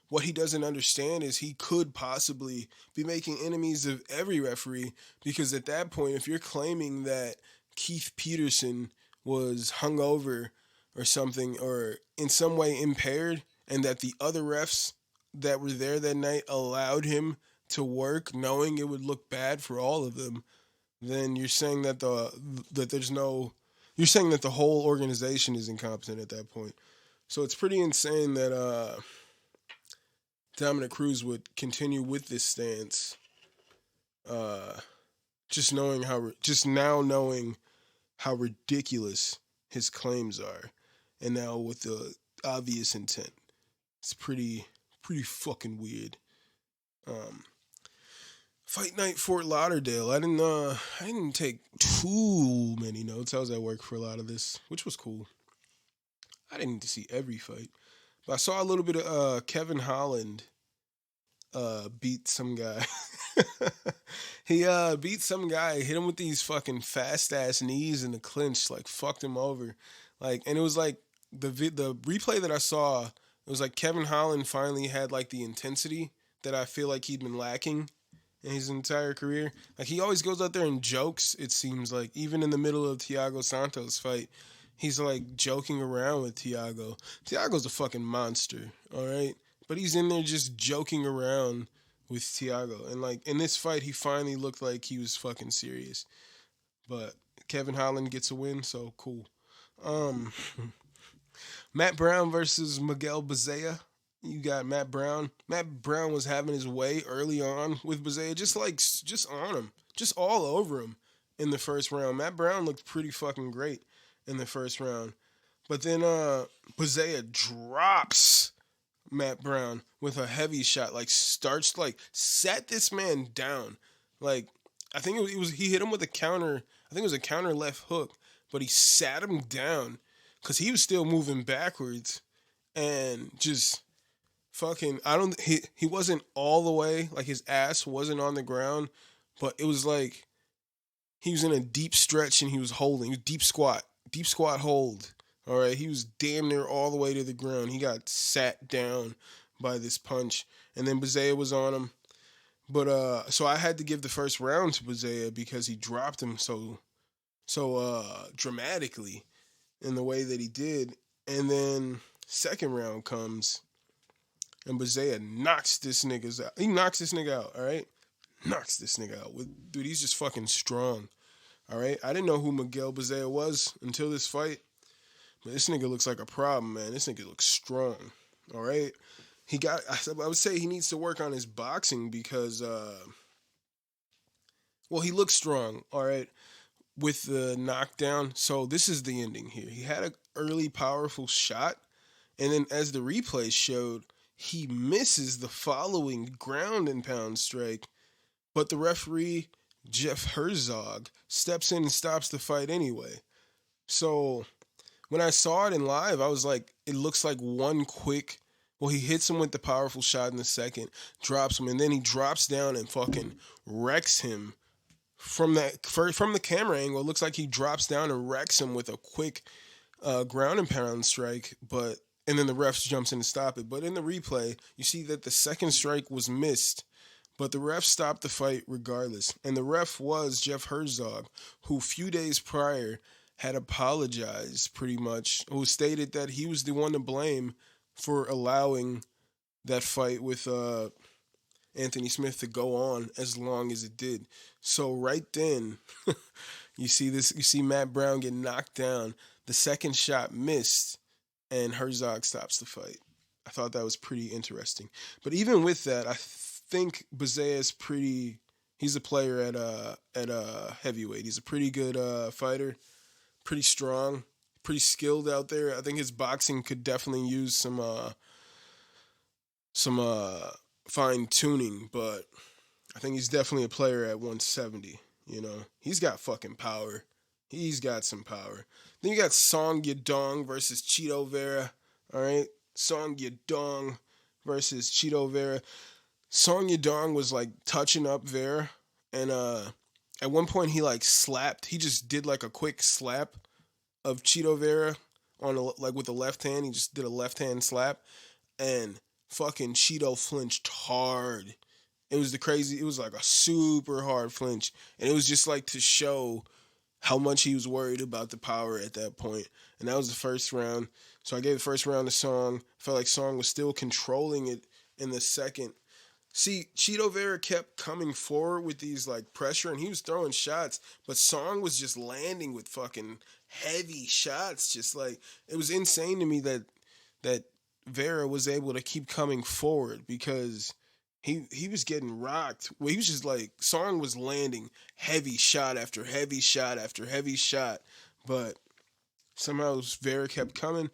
what he doesn't understand is he could possibly be making enemies of every referee, because at that point, if you're claiming that Keith Peterson was hungover or something, or in some way impaired, and that the other refs that were there that night allowed him to work knowing it would look bad for all of them, then you're saying that you're saying that the whole organization is incompetent at that point. So it's pretty insane that Dominic Cruz would continue with this stance, just knowing how ridiculous his claims are, and now with the obvious intent. It's pretty fucking weird. Fight night, Fort Lauderdale. I didn't take too many notes. I was at work for a lot of this, which was cool. I didn't see every fight, but I saw a little bit of Kevin Holland beat some guy. He beat some guy, hit him with these fucking fast ass knees in the clinch, like fucked him over. Like, and it was like the replay that I saw, it was like Kevin Holland finally had like the intensity that I feel like he'd been lacking in his entire career. Like, he always goes out there and jokes, it seems like. Even in the middle of Thiago Santos' fight, he's like joking around with Thiago. Thiago's a fucking monster, all right? But he's in there just joking around with Thiago. And like, in this fight, he finally looked like he was fucking serious. But Kevin Holland gets a win, so cool. Matt Brown versus Miguel Bisaya. You got Matt Brown. Matt Brown was having his way early on with Bisaya, just on him, just all over him in the first round. Matt Brown looked pretty fucking great in the first round. But then Bisaya drops Matt Brown with a heavy shot, sat this man down. Like, I think he hit him with a counter. I think it was a counter left hook, but he sat him down because he was still moving backwards, and just fucking, he wasn't all the way, like, his ass wasn't on the ground, but it was like he was in a deep stretch and he was deep squat hold. All right, he was damn near all the way to the ground. He got sat down by this punch, and then Bisaya was on him. But so I had to give the first round to Bisaya because he dropped him so dramatically in the way that he did. And then second round comes, and Bisaya knocks this nigga out. He knocks this nigga out, all right? Knocks this nigga out. Dude, he's just fucking strong, all right? I didn't know who Miguel Bisaya was until this fight. But this nigga looks like a problem, man. This nigga looks strong, all right? I would say he needs to work on his boxing because, he looks strong, all right, with the knockdown. So this is the ending here. He had an early powerful shot, and then as the replay showed, he misses the following ground and pound strike, but the referee, Jeff Herzog, steps in and stops the fight anyway. So when I saw it in live, I was like, it looks like one quick, he hits him with the powerful shot in the second, drops him, and then he drops down and fucking wrecks him from the camera angle, it looks like he drops down and wrecks him with a quick ground and pound strike, but and then the ref jumps in to stop it. But in the replay, you see that the second strike was missed, but the ref stopped the fight regardless. And the ref was Jeff Herzog, who a few days prior had apologized pretty much, who stated that he was the one to blame for allowing that fight with Anthony Smith to go on as long as it did. So right then, you see Matt Brown get knocked down. The second shot missed, and Herzog stops the fight. I thought that was pretty interesting. But even with that, I think Bisaya is pretty. He's a player at heavyweight. He's a pretty good fighter, pretty strong, pretty skilled out there. I think his boxing could definitely use some fine tuning, but I think he's definitely a player at 170. You know, he's got fucking power. He's got some power. Then you got Song Yadong versus Cheeto Vera. All right, Song Yadong versus Cheeto Vera. Song Yadong was like touching up Vera, and at one point he like slapped. He just did like a quick slap of Cheeto Vera like with the left hand. He just did a left hand slap, and fucking Cheeto flinched hard. It was like a super hard flinch, and it was just like to show how much he was worried about the power at that point. And that was the first round. So I gave the first round to Song. Felt like Song was still controlling it in the second. See, Cheeto Vera kept coming forward with these like pressure, and he was throwing shots, but Song was just landing with fucking heavy shots. Just like, it was insane to me that Vera was able to keep coming forward, because he was getting rocked. Well, he was just like, Song was landing heavy shot after heavy shot after heavy shot, but somehow Vera kept coming.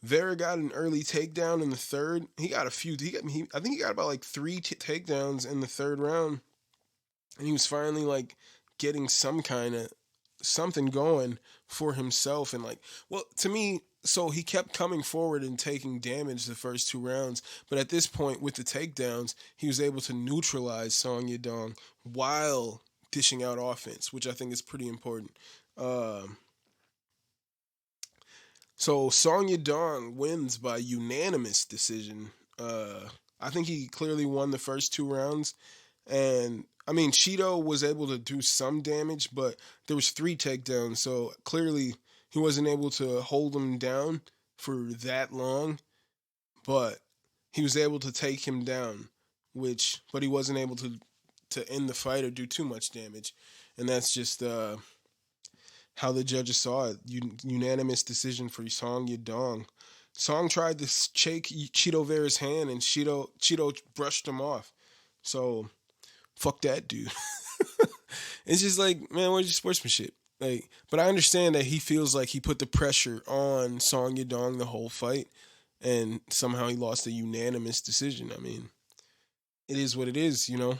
Vera got an early takedown in the third. I think he got about like three takedowns in the third round, and he was finally like getting some kind of something going for himself. And like, well, to me, so he kept coming forward and taking damage the first two rounds, but at this point with the takedowns, he was able to neutralize Song Yadong while dishing out offense, which I think is pretty important. So Song Yadong wins by unanimous decision. I think he clearly won the first two rounds, and I mean Cheeto was able to do some damage, but there was three takedowns, so clearly he wasn't able to hold him down for that long. But he was able to take him down, but he wasn't able to end the fight or do too much damage, and that's just how the judges saw it. Unanimous decision for Song Yadong. Song tried to shake Cheeto Vera's hand, and Cheeto brushed him off. So, fuck that dude. It's just like, man, where's your sportsmanship? Like, but I understand that he feels like he put the pressure on Song Yadong the whole fight, and somehow he lost a unanimous decision. I mean, it is what it is, you know.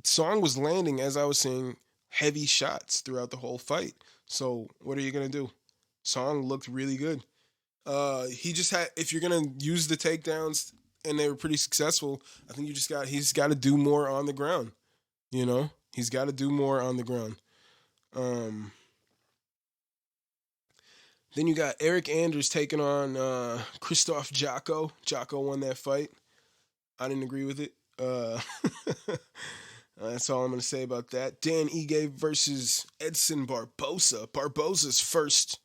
Song was landing, as I was saying, heavy shots throughout the whole fight. So what are you gonna do? Song looked really good. He just had. If you're gonna use the takedowns and they were pretty successful, I think he's got to do more on the ground. You know, he's got to do more on the ground. Then you got Eric Anders taking on Christoph Jocko. Jocko won that fight. I didn't agree with it. That's all I'm going to say about that. Dan Ige versus Edson Barboza. Barboza's first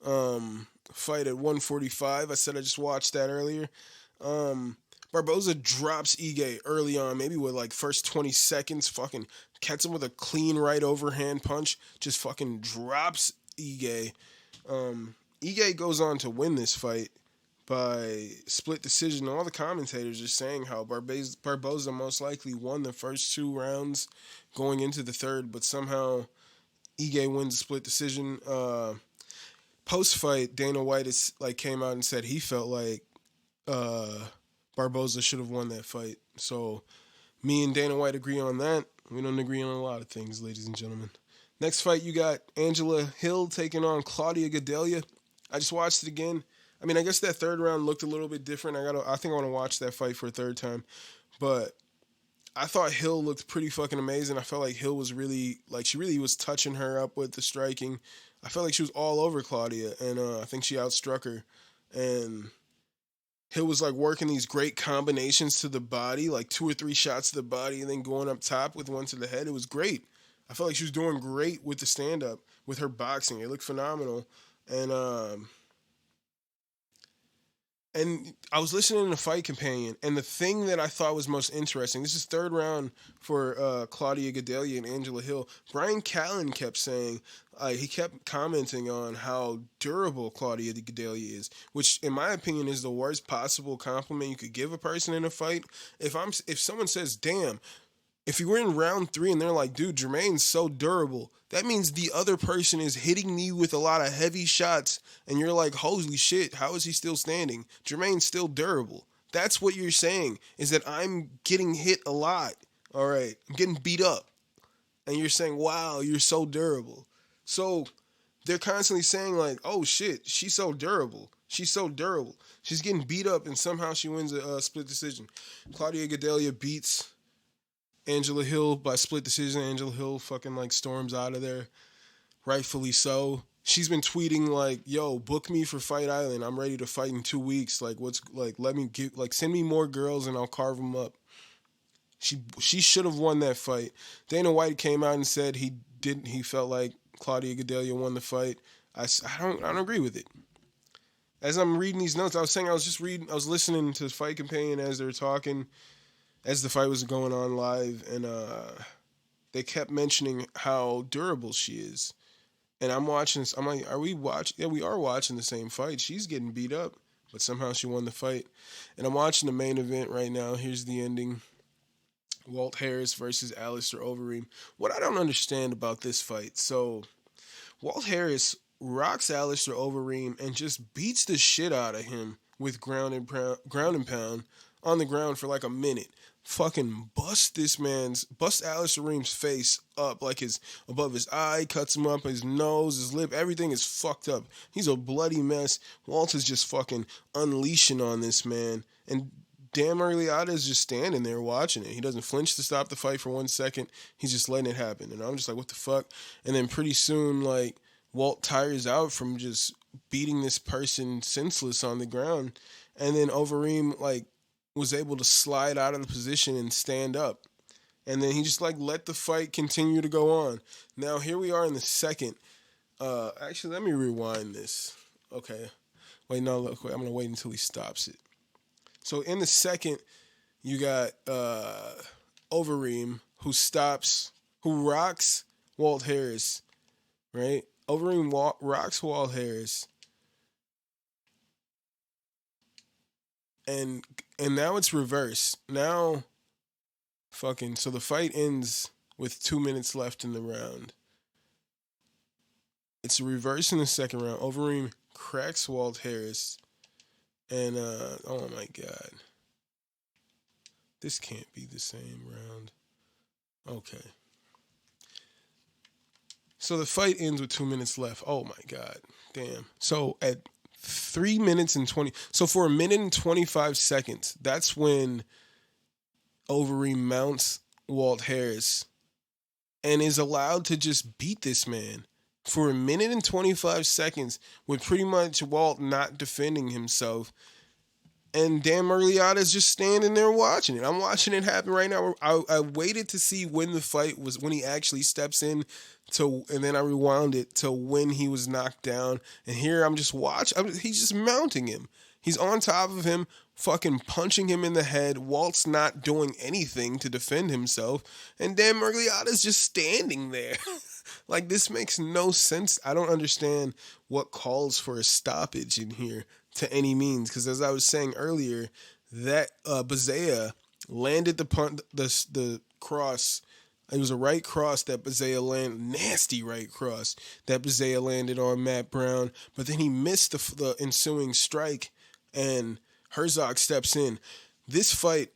fight at 145. I said I just watched that earlier. Barboza drops Ige early on, maybe with like first 20 seconds, fucking catches him with a clean right overhand punch, just fucking drops Ige. Ige goes on to win this fight by split decision. All the commentators are saying how Barboza most likely won the first two rounds going into the third, but somehow Ige wins the split decision. Post-fight, Dana White came out and said he felt like Barboza should have won that fight. So me and Dana White agree on that. We don't agree on a lot of things, ladies and gentlemen. Next fight, you got Angela Hill taking on Claudia Gadelha. I just watched it again. I mean, I guess that third round looked a little bit different. I think I want to watch that fight for a third time. But I thought Hill looked pretty fucking amazing. I felt like Hill was really, like, she really was touching her up with the striking. I felt like she was all over Claudia, and I think she outstruck her. And Hill was like working these great combinations to the body, like 2 or 3 shots to the body, and then going up top with one to the head. It was great. I felt like she was doing great with the stand up, with her boxing. It looked phenomenal. And I was listening to Fight Companion, and the thing that I thought was most interesting, this is third round for Claudia Gadelha and Angela Hill. Brian Callen kept saying, he kept commenting on how durable Claudia Gadelha is, which in my opinion is the worst possible compliment you could give a person in a fight. If someone says, damn, if you were in round 3 and they're like, dude, Jermaine's so durable, that means the other person is hitting me with a lot of heavy shots, and you're like, holy shit, how is he still standing? Jermaine's still durable. That's what you're saying, is that I'm getting hit a lot. All right, I'm getting beat up. And you're saying, wow, you're so durable. So they're constantly saying like, oh shit, she's so durable. She's so durable. She's getting beat up, and somehow she wins a split decision. Claudia Gadelha beats Angela Hill by split decision. Angela Hill fucking like storms out of there, rightfully so. She's been tweeting like, "Yo, book me for Fight Island. I'm ready to fight in 2 weeks. Like, let me get, like, send me more girls and I'll carve them up." She should have won that fight. Dana White came out and said he didn't. He felt like Claudia Gadelha won the fight. I don't agree with it. As I'm reading these notes, I was listening to Fight Companion as they were talking, as the fight was going on live, and they kept mentioning how durable she is. And I'm watching this. I'm like, are we watching? Yeah, we are watching the same fight. She's getting beat up, but somehow she won the fight. And I'm watching the main event right now. Here's the ending. Walt Harris versus Alistair Overeem. What I don't understand about this fight. So, Walt Harris rocks Alistair Overeem and just beats the shit out of him with ground and pound on the ground for like a minute. Fucking bust Alistair Reem's face up, like his above his eye, cuts him up, his nose, his lip, everything is fucked up. He's a bloody mess. Walt is just fucking unleashing on this man, and Dan Miragliotta is just standing there watching it. He doesn't flinch to stop the fight for 1 second. He's just letting it happen, and I'm just like, what the fuck? And then pretty soon, like, Walt tires out from just beating this person senseless on the ground, and then Overeem, like, was able to slide out of the position and stand up. And then he just like let the fight continue to go on. Now here we are in the second. Actually, let me rewind this. Okay. Wait, no, look, I'm going to wait until he stops it. So in the second, you got Overeem who rocks Walt Harris, right? Overeem rocks Walt Harris. And now it's reversed. Now, so the fight ends with 2 minutes left in the round. It's a reverse in the second round. Overeem cracks Walt Harris. And, oh my God. This can't be the same round. Okay. So the fight ends with 2 minutes left. Oh my God. Damn. So at 3 minutes and 20. So for 1 minute and 25 seconds, that's when Overeem mounts Walt Harris and is allowed to just beat this man for 1 minute and 25 seconds with pretty much Walt not defending himself. And Dan Miragliotta is just standing there watching it. I'm watching it happen right now. I waited to see when the fight was, when he actually steps in and then I rewound it to when he was knocked down. And here I'm just watching. He's just mounting him. He's on top of him, fucking punching him in the head. Walt's not doing anything to defend himself. And Dan Miragliotta's just standing there. Like, this makes no sense. I don't understand what calls for a stoppage in here to any means. Because as I was saying earlier, that Bisaya landed the cross. It was a right cross that Bisaya landed, nasty right cross that Bisaya landed on Matt Brown. But then he missed the ensuing strike, and Herzog steps in. This fight,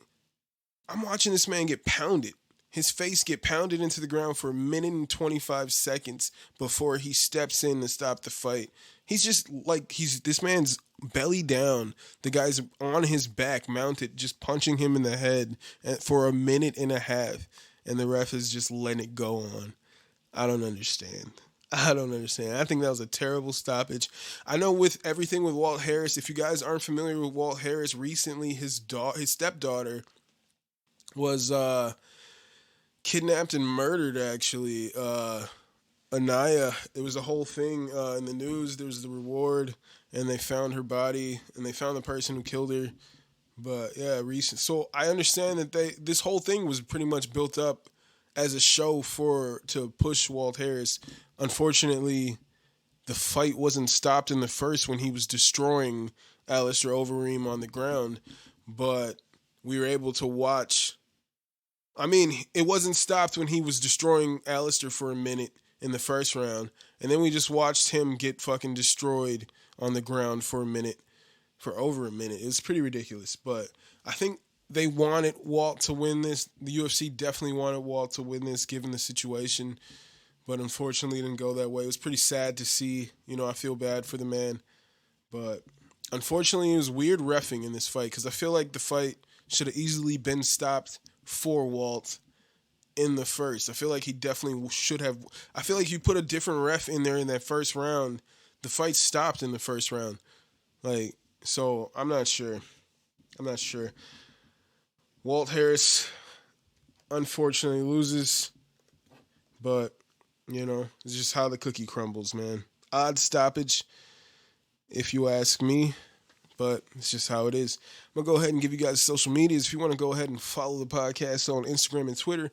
I'm watching this man get pounded. his face get pounded into the ground for a minute and 25 seconds before he steps in to stop the fight. He's just like, this man's belly down. The guy's on his back, mounted, just punching him in the head for a minute and a half. And the ref is just letting it go on. I don't understand. I think that was a terrible stoppage. I know with everything with Walt Harris, if you guys aren't familiar with Walt Harris, recently his stepdaughter was kidnapped and murdered, actually. Anaya, it was a whole thing in the news. There was the reward, and they found her body, and they found the person who killed her. But yeah, recent. So I understand that this whole thing was pretty much built up as a show to push Walt Harris. Unfortunately, the fight wasn't stopped in the first when he was destroying Alistair Overeem on the ground, but we were able to watch. I mean, it wasn't stopped when he was destroying Alistair for a minute in the first round, and then we just watched him get fucking destroyed on the ground for over a minute. It was pretty ridiculous, but I think they wanted Walt to win this. The UFC definitely wanted Walt to win this given the situation, but unfortunately it didn't go that way. It was pretty sad to see. I feel bad for the man, but unfortunately it was weird reffing in this fight because I feel like the fight should have easily been stopped for Walt in the first. I feel like he definitely should have. I feel like you put a different ref in there in that first round, the fight stopped in the first round. So I'm not sure. Walt Harris unfortunately loses, but it's just how the cookie crumbles, man. Odd stoppage, if you ask me, but it's just how it is. I'm going to go ahead and give you guys social medias. If you want to go ahead and follow the podcast on Instagram and Twitter,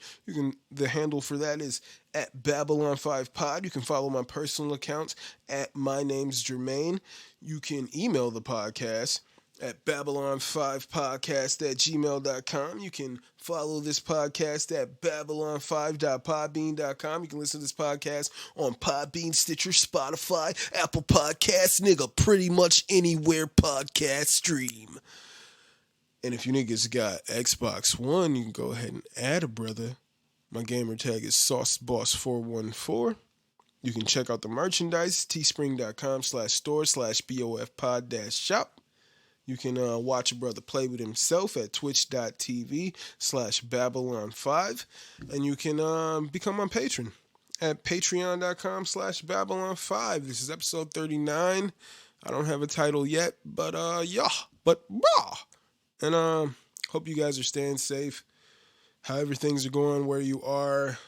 the handle for that is at Babylon5Pod. You can follow my personal accounts at My Name's Jermaine. You can email the podcast at Babylon5podcast@gmail.com. You can follow this podcast at Babylon5.podbean.com. You can listen to this podcast on Podbean, Stitcher, Spotify, Apple Podcasts, nigga, pretty much anywhere podcast stream. And if you niggas got Xbox One, you can go ahead and add a brother. My gamer tag is SauceBoss414. You can check out the merchandise, teespring.com/store/BOFpod-shop. You can watch a brother play with himself at twitch.tv/Babylon5. And you can become my patron at patreon.com/Babylon5. This is episode 39. I don't have a title yet, but yeah. And hope you guys are staying safe. However things are going where you are,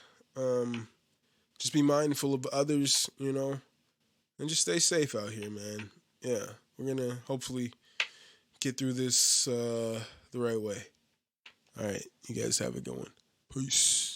just be mindful of others, and just stay safe out here, man. Yeah, we're going to hopefully get through this the right way. All right, you guys have a good one. Peace.